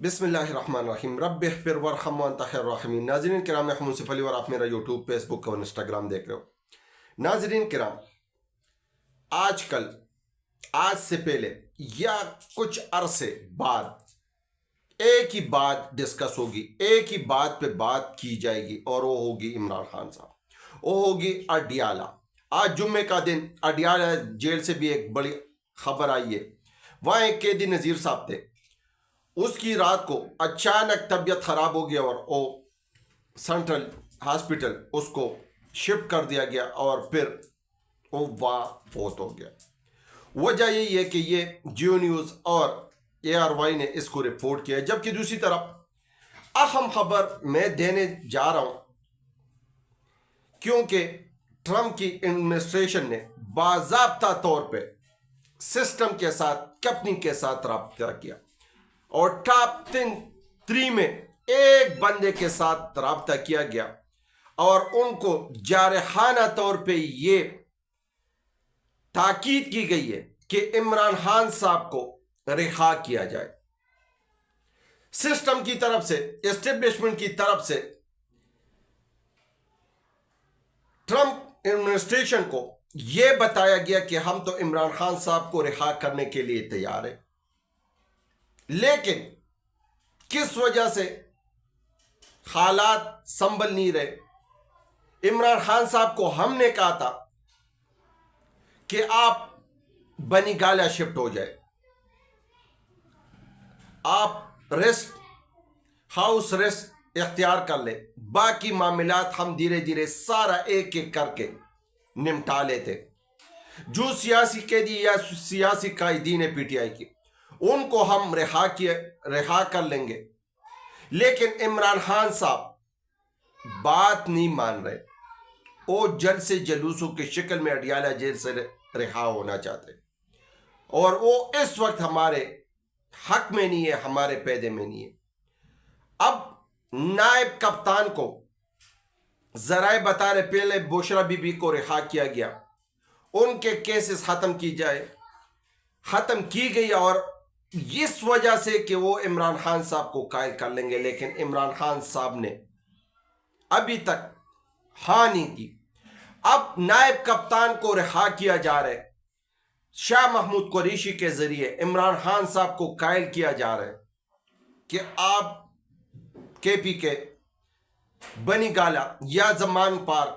بسم اللہ الرحمن الرحیم رب اغفر وارحم وانت خیر الراحمین۔ ناظرین کرام، میں منصف علی اور آپ میرا یوٹیوب، فیس بک اور انسٹاگرام دیکھ رہے ہو۔ ناظرین کرام، آج سے پہلے یا کچھ عرصے بعد ایک ہی بات ڈسکس ہوگی، ایک ہی بات پہ بات کی جائے گی، اور وہ ہوگی عمران خان صاحب، وہ ہوگی اڈیالہ۔ آج جمعے کا دن اڈیالہ جیل سے بھی ایک بڑی خبر آئی ہے۔ وہاں ایک قیدی نذیر صاحب تھے، اس کی رات کو اچانک طبیعت خراب ہو گیا اور وہ سینٹرل ہاسپٹل اس کو شفٹ کر دیا گیا، اور پھر وہ وہاں فوت ہو گیا۔ وجہ یہی ہے کہ یہ جیو نیوز اور ARY نے اس کو رپورٹ کیا ہے۔ جبکہ دوسری طرف اہم خبر میں دینے جا رہا ہوں، کیونکہ ٹرمپ کی ایڈمنسٹریشن نے باضابطہ طور پہ سسٹم کے ساتھ، کمپنی کے ساتھ رابطہ کیا، اور ٹاپ 3 میں ایک بندے کے ساتھ رابطہ کیا گیا، اور ان کو جارحانہ طور پہ یہ تاکید کی گئی ہے کہ عمران خان صاحب کو رہا کیا جائے۔ سسٹم کی طرف سے، اسٹیبلشمنٹ کی طرف سے ٹرمپ ایڈمنسٹریشن کو یہ بتایا گیا کہ ہم تو عمران خان صاحب کو رہا کرنے کے لیے تیار ہیں، لیکن کس وجہ سے حالات سنبھل نہیں رہے۔ عمران خان صاحب کو ہم نے کہا تھا کہ آپ بنی گالا شفٹ ہو جائے، آپ ریسٹ ہاؤس ریسٹ اختیار کر لیں، باقی معاملات ہم دھیرے دھیرے سارا ایک ایک کر کے نمٹا لیتے۔ جو سیاسی قیدی یا سیاسی قائدین PTI کی، ان کو ہم رہا کر لیں گے، لیکن عمران خان صاحب بات نہیں مان رہے۔ وہ جلد سے جلوسوں کی شکل میں اڈیالہ جیل سے رہا ہونا چاہتے، اور وہ اس وقت ہمارے حق میں نہیں ہے، ہمارے پیدے میں نہیں ہے۔ اب نائب کپتان کو ذرائع بتا رہے، پہلے بشرا بی بی کو رہا کیا گیا، ان کے کیسز ختم کی گئی، اور اس وجہ سے کہ وہ عمران خان صاحب کو قائل کر لیں گے، لیکن عمران خان صاحب نے ابھی تک ہاں نہیں کی۔ اب نائب کپتان کو رہا کیا جا رہا ہے، شاہ محمود قریشی کے ذریعے عمران خان صاحب کو قائل کیا جا رہا ہے کہ آپ KP کے بنی گالا یا زمان پارک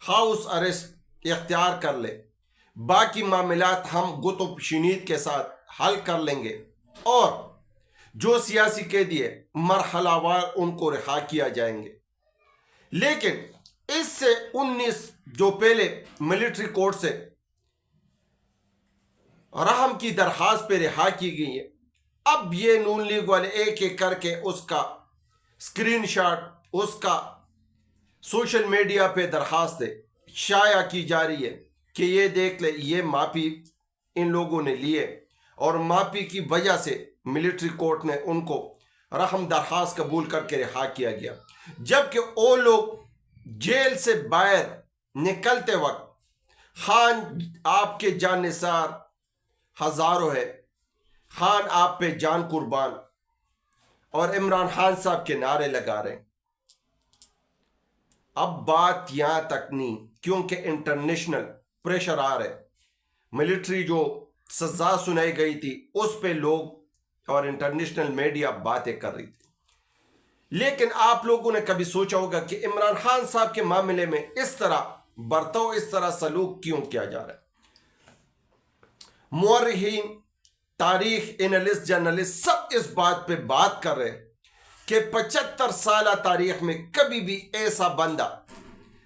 ہاؤس اریسٹ اختیار کر لے، باقی معاملات ہم گتب شنید کے ساتھ حل کر لیں گے، اور جو سیاسی قیدی ہے مرحلہ وار ان کو رہا کیا جائیں گے۔ لیکن اس سے 19 جو پہلے ملٹری کورٹ سے رحم کی درخواست پہ رہا کی گئی ہے، اب یہ نون لیگ والے ایک ایک کر کے اس کا اسکرین شاٹ، اس کا سوشل میڈیا پہ درخواستیں شائع کی جا رہی ہے کہ یہ دیکھ لے، یہ معافی ان لوگوں نے لیے، اور معافی کی وجہ سے ملٹری کورٹ نے ان کو رحم درخواست قبول کر کے رہا کیا گیا۔ جبکہ وہ لوگ جیل سے باہر نکلتے وقت خان آپ کے جان نثار ہزاروں ہے، خان آپ پہ جان قربان، اور عمران خان صاحب کے نعرے لگا رہے ہیں۔ اب بات یہاں تک نہیں، کیونکہ انٹرنیشنل پریشر آ رہے، ملٹری جو سزا سنائی گئی تھی اس پہ لوگ اور انٹرنیشنل میڈیا باتیں کر رہی تھی۔ لیکن آپ لوگوں نے کبھی سوچا ہوگا کہ عمران خان صاحب کے معاملے میں اس طرح برتاؤ، اس طرح سلوک کیوں کیا جا رہا ہے؟ مورخین، تاریخ انالسٹ، جرنلسٹ سب اس بات پہ بات کر رہے کہ 75 سالہ تاریخ میں کبھی بھی ایسا بندہ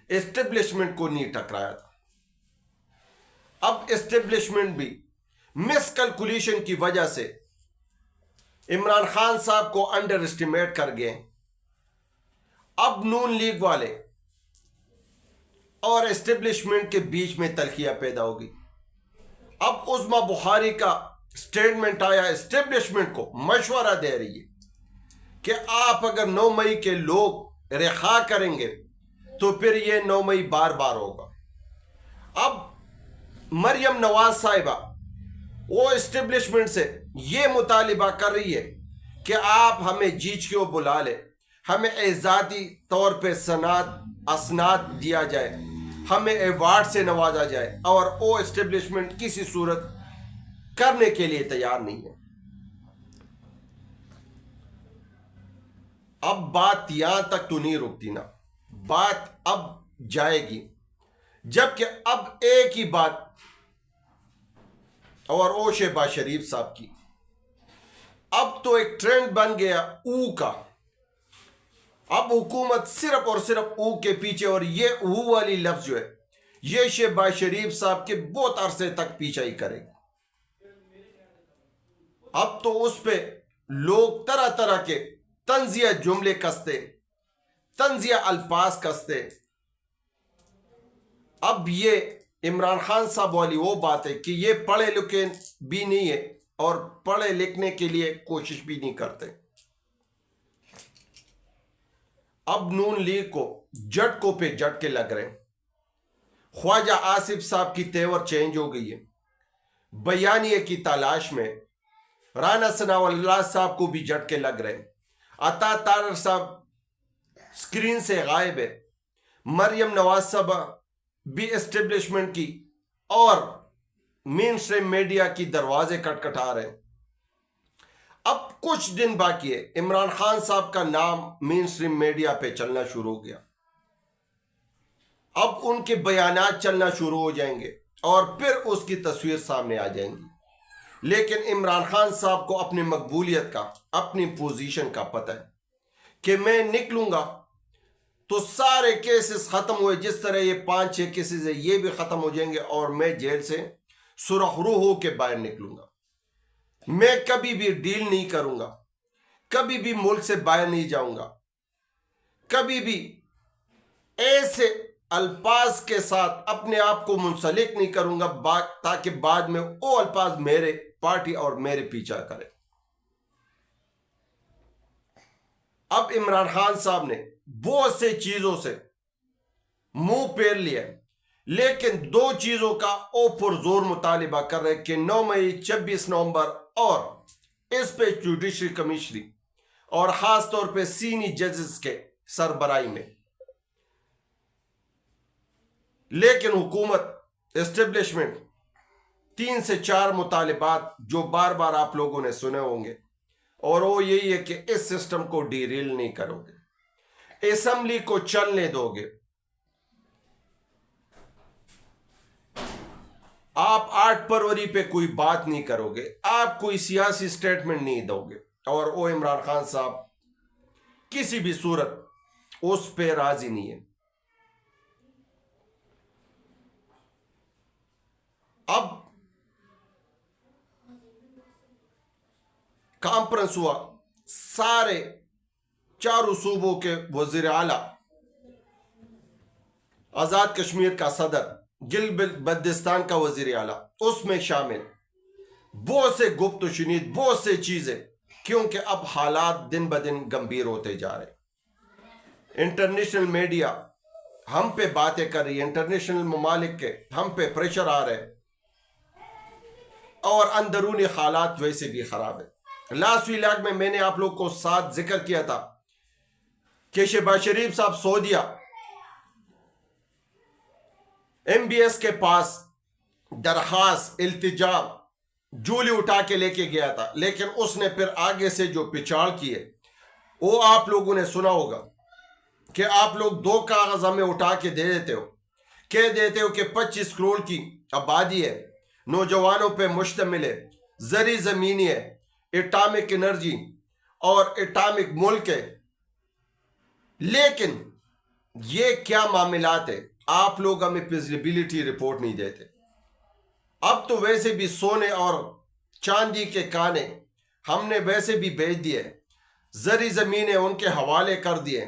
اسٹیبلشمنٹ کو نہیں ٹکرایا تھا۔ اب اسٹیبلشمنٹ بھی مس کیلکولیشن کی وجہ سے عمران خان صاحب کو انڈر اسٹیمیٹ کر گئے۔ اب نون لیگ والے اور اسٹیبلشمنٹ کے بیچ میں تلخیاں پیدا ہوگی۔ اب عظمیٰ بخاری کا سٹیٹمنٹ آیا، اسٹیبلشمنٹ کو مشورہ دے رہی ہے کہ آپ اگر 9 مئی کے لوگ رہا کریں گے تو پھر یہ 9 مئی بار بار ہوگا۔ اب مریم نواز صاحبہ وہ اسٹیبلشمنٹ سے یہ مطالبہ کر رہی ہے کہ آپ ہمیں جیچ کے بلا لے, ہمیں اعزازی طور پہ اسناد دیا جائے, ہمیں ایوارڈ سے نوازا جائے, اور وہ اسٹیبلشمنٹ کسی صورت کرنے کے لیے تیار نہیں ہے. اب بات یہاں تک تو نہیں رکتی نا, بات اب جائے گی, جبکہ اب ایک ہی بات, اور وہ شہباز شریف صاحب کی. اب تو ایک ٹرینڈ بن گیا او کا, اب حکومت صرف اور صرف او کے پیچھے, اور یہ او والی لفظ جو ہے یہ شہباز شریف صاحب کے بہت عرصے تک پیچھا ہی کرے گی. اب تو اس پہ لوگ طرح طرح کے طنزیہ جملے کستے, طنزیہ الفاظ کستے. اب یہ عمران خان صاحب والی وہ بات ہے کہ یہ پڑھے لکھے بھی نہیں ہے اور پڑھے لکھنے کے لیے کوشش بھی نہیں کرتے. اب نون لیگ کو جھٹکوں پہ جھٹکے لگ رہے ہیں. خواجہ آصف صاحب کی تیور چینج ہو گئی ہے. بیانیے کی تلاش میں رانا ثناء اللہ صاحب کو بھی جھٹکے لگ رہے ہیں. عطا طاہر صاحب سکرین سے غائب ہے. مریم نواز صاحب بھی اسٹیبلشمنٹ کی اور مین سٹریم میڈیا کی دروازے کٹکھٹا رہے ہیں. اب کچھ دن باقی ہے, عمران خان صاحب کا نام مین سٹریم میڈیا پہ چلنا شروع ہو گیا. اب ان کے بیانات چلنا شروع ہو جائیں گے اور پھر اس کی تصویر سامنے آ جائیں گی. لیکن عمران خان صاحب کو اپنی مقبولیت کا, اپنی پوزیشن کا پتہ ہے کہ میں نکلوں گا تو سارے کیسز ختم ہوئے, جس طرح یہ 5-6 کیسز ہے یہ بھی ختم ہو جائیں گے, اور میں جیل سے سرخ روح ہو کے باہر نکلوں گا. میں کبھی بھی ڈیل نہیں کروں گا, کبھی بھی ملک سے باہر نہیں جاؤں گا, کبھی بھی ایسے الفاظ کے ساتھ اپنے آپ کو منسلک نہیں کروں گا تاکہ بعد میں وہ الفاظ میرے پارٹی اور میرے پیچھا کرے. اب عمران خان صاحب نے بہت سے چیزوں سے منہ پھیر لیا, لیکن 2 چیزوں کا او پر زور مطالبہ کر رہے کہ 9 مئی 26 نومبر اور اس پہ جوڈیشری کمیشنری اور خاص طور پہ سینئر ججز کے سربراہی میں. لیکن حکومت اسٹیبلشمنٹ 3 سے 4 مطالبات جو بار بار آپ لوگوں نے سنے ہوں گے, اور وہ یہی ہے کہ اس سسٹم کو ڈیریل نہیں کرو گے, اسمبلی کو چلنے دو گے, آپ 8 فروری پہ کوئی بات نہیں کرو گے, آپ کوئی سیاسی سٹیٹمنٹ نہیں دو گے. اور وہ عمران خان صاحب کسی بھی صورت اس پہ راضی نہیں ہے. اب کانفرنس ہوا, سارے 4 صوبوں کے وزیر اعلیٰ, آزاد کشمیر کا صدر, گلگت بلتستان کا وزیر اعلیٰ اس میں شامل, بہت سے گپت و شنید, بہت سے چیزیں, کیونکہ اب حالات دن بدن گمبھیر ہوتے جا رہے. انٹرنیشنل میڈیا ہم پہ باتیں کر رہی ہے, انٹرنیشنل ممالک کے ہم پہ پریشر آ رہے, اور اندرونی حالات ویسے بھی خراب ہے. لاسٹ ویلاگ میں نے آپ لوگ کو ساتھ ذکر کیا تھا کہ شہباز شریف صاحب سعودیہ MBS کے پاس درخواست التجا جولی اٹھا کے لے کے گیا تھا, لیکن اس نے پھر آگے سے جو پچاڑ کی ہے وہ آپ لوگوں نے سنا ہوگا کہ آپ لوگ 2 کاغذ ہمیں اٹھا کے دے دیتے ہو, کہہ دیتے ہو کہ 25 کروڑ کی آبادی ہے, نوجوانوں پہ مشتمل ہے, زرعی زمینی ہے, ایٹامک انرجی اور ایٹامک ملک ہے. لیکن یہ کیا معاملات ہے, آپ لوگ ہمیں فیزیبلٹی رپورٹ نہیں دیتے. اب تو ویسے بھی سونے اور چاندی کے کانے ہم نے ویسے بھی بیچ دیے, زرعی زمینیں ان کے حوالے کر دیے.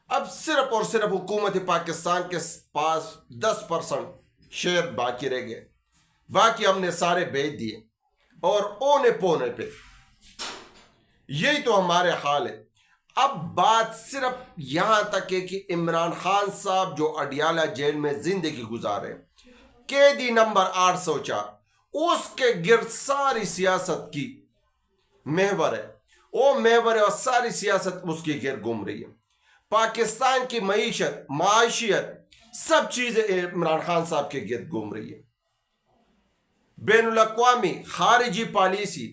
اب صرف اور صرف حکومت پاکستان کے پاس 10% شیئر باقی رہ گئے, باقی ہم نے سارے بیچ دیے, اور اونے پونے پہ. یہی تو ہمارے حال ہے. اب بات صرف یہاں تک ہے کہ عمران خان صاحب جو اڈیالہ جیل میں زندگی گزارے, قیدی نمبر 804, اس کے گرد ساری سیاست کی محور ہے. وہ محور اور ساری سیاست اس کی گرد گھوم رہی ہے. پاکستان کی معیشت سب چیزیں عمران خان صاحب کے گرد گھوم رہی ہے. بین الاقوامی خارجی پالیسی،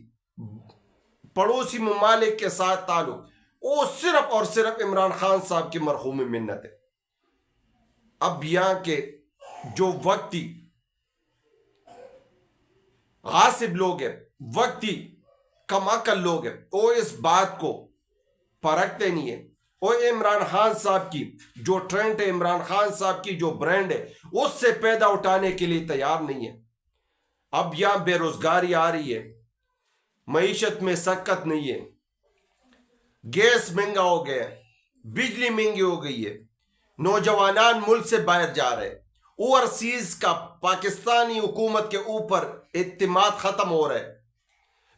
پڑوسی ممالک کے ساتھ تعلق، وہ صرف اور صرف عمران خان صاحب کی مرحوم منت ہے. اب یہاں کے جو وقتی غاصب لوگ ہیں، وقتی کم عقل لوگ ہیں، وہ اس بات کو پرکھتے نہیں ہیں. وہ عمران خان صاحب کی جو ٹرینڈ ہے، عمران خان صاحب کی جو برانڈ ہے، اس سے پیدا اٹھانے کے لیے تیار نہیں ہے. اب یہاں بے روزگاری آ رہی ہے، معیشت میں سکت نہیں ہے، گیس مہنگا ہو گیا ہے، بجلی مہنگی ہو گئی ہے، نوجوانان ملک سے باہر جا رہے، اوورسیز کا پاکستانی حکومت کے اوپر اعتماد ختم ہو رہا ہے.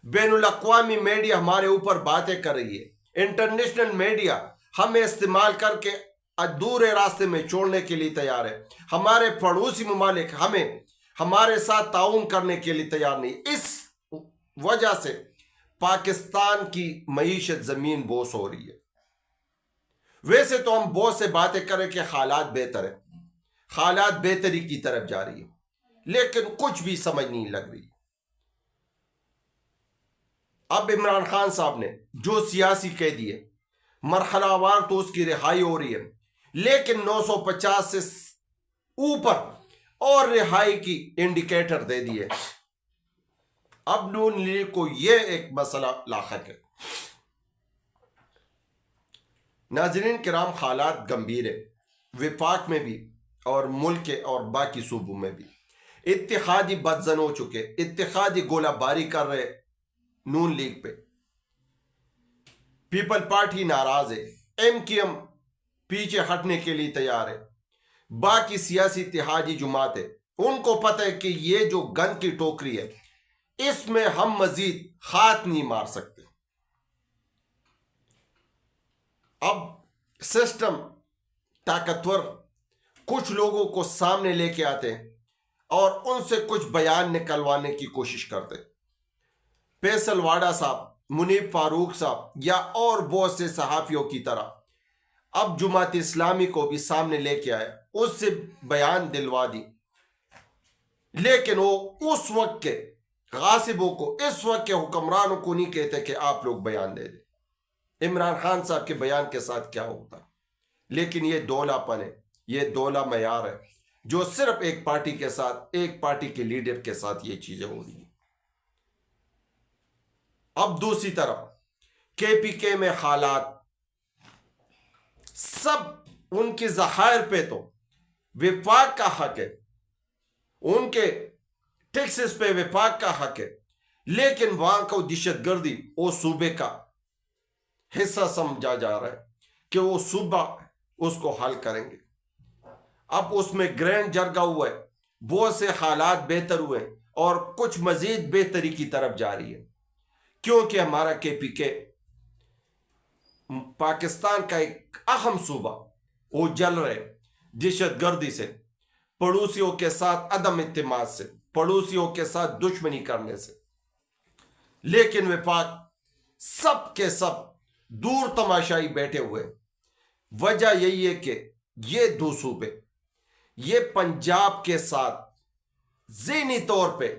بین الاقوامی میڈیا ہمارے اوپر باتیں کر رہی ہے، انٹرنیشنل میڈیا ہمیں استعمال کر کے ادھورے راستے میں چھوڑنے کے لیے تیار ہے. ہمارے پڑوسی ممالک ہمارے ساتھ تعاون کرنے کے لیے تیار نہیں. اس وجہ سے پاکستان کی معیشت زمین بوس ہو رہی ہے. ویسے تو ہم بہت سے باتیں کریں کہ حالات بہتر ہیں، حالات بہتری کی طرف جا رہی ہے، لیکن کچھ بھی سمجھ نہیں لگ رہی. اب عمران خان صاحب نے جو سیاسی قیدی ہے، مرحلہ وار تو اس کی رہائی ہو رہی ہے، لیکن 950 سے اوپر اور رہائی کی انڈیکیٹر دے دیے. اب نون لیگ کو یہ ایک مسئلہ لاحق ہے. ناظرین کرام، حالات گمبھیر ہے، وفاق میں بھی اور ملک کے اور باقی صوبوں میں بھی. اتحادی بدزن ہو چکے، اتحادی گولہ باری کر رہے نون لیگ پہ. پیپل پارٹی ناراض ہے، ایم پیچھے ہٹنے کے لیے تیار ہے. باقی سیاسی اتحادی جماعتیں، ان کو پتہ ہے کہ یہ جو گند کی ٹوکری ہے، اس میں ہم مزید ہاتھ نہیں مار سکتے. اب سسٹم طاقتور کچھ لوگوں کو سامنے لے کے آتے ہیں اور ان سے کچھ بیان نکلوانے کی کوشش کرتے. فیصل واڈا صاحب، منیب فاروق صاحب یا اور بہت سے صحافیوں کی طرح اب جماعت اسلامی کو بھی سامنے لے کے آیا، اس سے بیان دلوا دی. لیکن وہ اس وقت کے غاصبوں کو، اس وقت کے حکمرانوں کو نہیں کہتے کہ آپ لوگ بیان دے دیں. عمران خان صاحب کے بیان کے ساتھ کیا ہوتا. لیکن یہ دولا پن ہے، یہ دولا معیار ہے، جو صرف ایک پارٹی کے ساتھ، ایک پارٹی کے لیڈر کے ساتھ یہ چیزیں ہو رہی ہیں. اب دوسری طرف کے پی کے میں حالات سب ان کے ذخائر پہ تو وفاق کا حق ہے، ان کے ٹیکسز پہ وفاق کا حق ہے، لیکن وہاں کو دہشت گردی وہ صوبے کا حصہ سمجھا جا رہا ہے کہ وہ صوبہ اس کو حل کریں گے. اب اس میں گرینڈ جرگا ہوا ہے، بہت سے حالات بہتر ہوئے اور کچھ مزید بہتری کی طرف جا رہی ہے، کیونکہ ہمارا کے پی کے پاکستان کا ایک اہم صوبہ، وہ جل رہے دہشت گردی سے، پڑوسیوں کے ساتھ عدم اعتماد سے، پڑوسیوں کے ساتھ دشمنی کرنے سے. لیکن وفاق سب کے سب دور تماشائی بیٹھے ہوئے. وجہ یہی ہے کہ یہ دو صوبے، یہ پنجاب کے ساتھ ذہنی طور پہ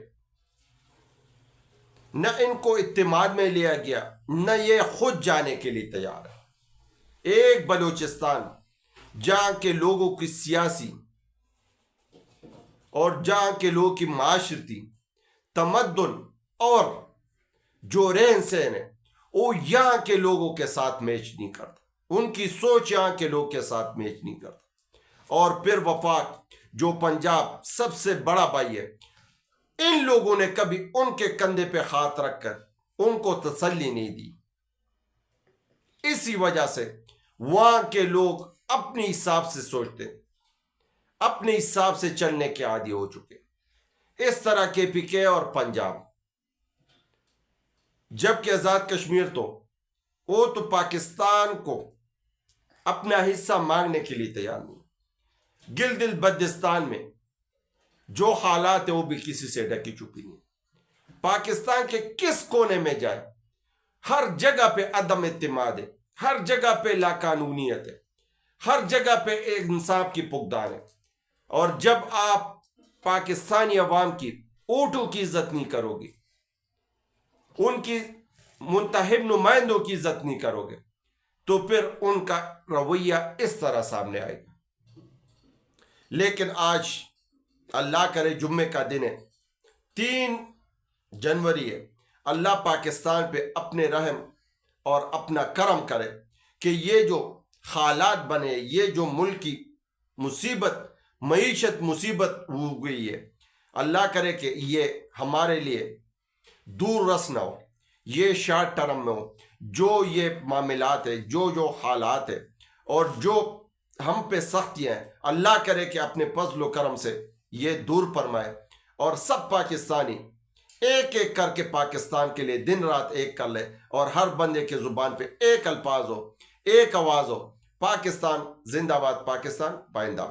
نہ ان کو اعتماد میں لیا گیا، نہ یہ خود جانے کے لیے تیار ہے. ایک بلوچستان جہاں کے لوگوں کی سیاسی اور جہاں کے لوگوں کی معاشرتی تمدن اور جو رہن سہن ہے، وہ یہاں کے لوگوں کے ساتھ میچ نہیں کرتا، ان کی سوچ یہاں کے لوگ کے ساتھ میچ نہیں کرتا. اور پھر وفاق جو پنجاب سب سے بڑا بھائی ہے، ان لوگوں نے کبھی ان کے کندھے پہ ہاتھ رکھ کر ان کو تسلی نہیں دی. اسی وجہ سے وہاں کے لوگ اپنے حساب سے سوچتے، اپنے حساب سے چلنے کے عادی ہو چکے. اس طرح کے پی کے اور پنجاب، جبکہ آزاد کشمیر تو وہ تو پاکستان کو اپنا حصہ مانگنے کے لیے تیار نہیں. گلگت بلتستان میں جو حالات ہیں وہ بھی کسی سے ڈکی چپی نہیں. پاکستان کے کس کونے میں جائے ہر جگہ پہ عدم اعتماد ہے، ہر جگہ پہ لاقانونیت ہے، ہر جگہ پہ ایک انصاف کی فقدان ہے۔ اور جب آپ پاکستانی عوام کی ووٹوں کی عزت نہیں کرو گے، ان کی منتخب نمائندوں کی عزت نہیں کرو گے، تو پھر ان کا رویہ اس طرح سامنے آئے گا۔ لیکن آج اللہ کرے جمعے کا دن ہے، 3 جنوری ہے، اللہ پاکستان پہ اپنے رحم اور اپنا کرم کرے کہ یہ جو حالات بنے، یہ جو ملک کی مصیبت، معیشت مصیبت ہو گئی ہے، اللہ کرے کہ یہ ہمارے لیے دور رس نہ ہو، یہ شارٹ ٹرم میں ہو۔ جو یہ معاملات ہے، جو حالات ہے اور جو ہم پہ سختیاں ہیں، اللہ کرے کہ اپنے فضل و کرم سے یہ دور فرمائے، اور سب پاکستانی ایک ایک کر کے پاکستان کے لیے دن رات ایک کر لے، اور ہر بندے کے زبان پہ ایک الفاظ ہو، ایک آواز ہو، پاکستان زندہ باد، پاکستان پائندہ باد۔